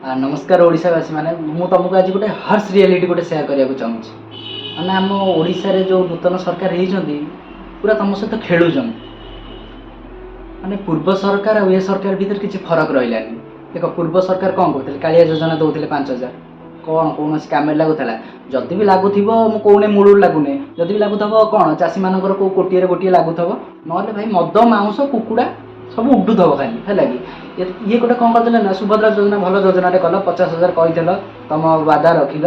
नमस्कार ओडिशावासी माने मु तुमको आज गोटे हर्ष रियलिटी गोटे सेयार करने चाहूँगी मैंने आम ओडिशा रे जो नूतन सरकार होती पूरा तुम सहित खेलुचन माने पूर्व सरकार और ये सरकार भीतर किसी फरक रही देख पूर्व सरकार कौन करते कालिया योजना दौले 5,000 कौन कौन कम लगुला जदि भी लगुव मुझे मूल लगुने जदि भी लगुव कौन चाषी मानकर कौ कोटे गोटे लगुव ना भाई मद माउंस कुकुड़ा सब उडुव खाली है कि ये गोटे कौन करते ना सुभद्रा योजना भल योजना कल 50,000 कही तुम वादा रखिल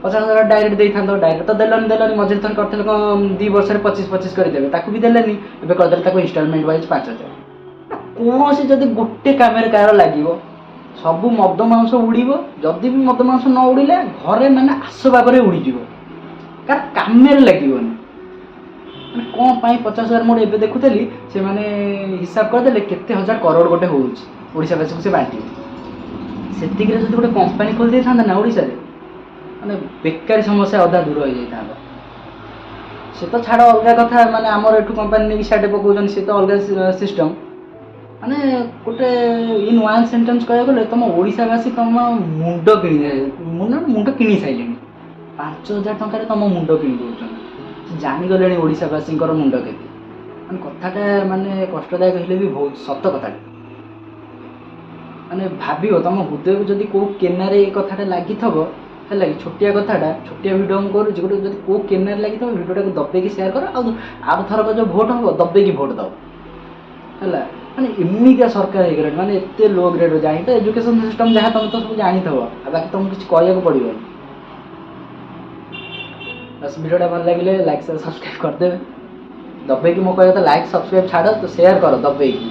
50,000 डायरेक्ट दे था डायरेक्ट तो देलनि देलनि मझे थर करते 2 वर्ष 25-25 करदेवे ताकू भी देलेनि एबे करदेले इनस्टॉलमेंट वाइज 5,000 कौन से जदि गोटे कम कार लगे सब मद मांस उड़ जदि भी मद मांस न उड़े घरे मैंने आसबाब उड़ीज कार कम लगे कौन पाई 50,000 मोड़ एवं देखुली से मैंने हिसाब करदे केते हजार करोड़ गोटे होशावासी को से बांटे से गोटे कंपानी खोल दे था ना ओडिशा रे माने बेकारी समस्या अधा दूर हो जाता से तो छाड़ अलग कथा माने आमर एठू कंपानी नहीं साइड पकाउछन से तो अलग सिस्टम माने गोटे इन वन सेंटेंस कह गले तुम ओडिशावासी तुम मुंड किणी सारे 5,000 टकर तुम मुंड किणी दौरान जानीगले ओडिशावासी मुंड के कथाटा माने कष्टदायक हेले भी बहुत सत कथा माने भाव तुम हृदय को जदि कौ केनारे ये कथाटा लगी है कि छोटिया कथाटा छोटिया भिडियो कर गोटे कौ केनारे लगी भिडियोटा को दबेकी सेयार कर आर थरक जो भोट हम दबेकी भोट दब है माने एमिका सरकार हो गलानी माने एत लो ग्रेड जानी तो एजुकेशन सिस्टम जहाँ तुम तो सब जानी बाकी तुमको किसी कहू पड़ो बस वीडियोटा भल लगे लाइक सब्सक्राइब करदे दबेकी मो कह लाइक सब्सक्राइब छाड़ तो शेयर कर दबेकी।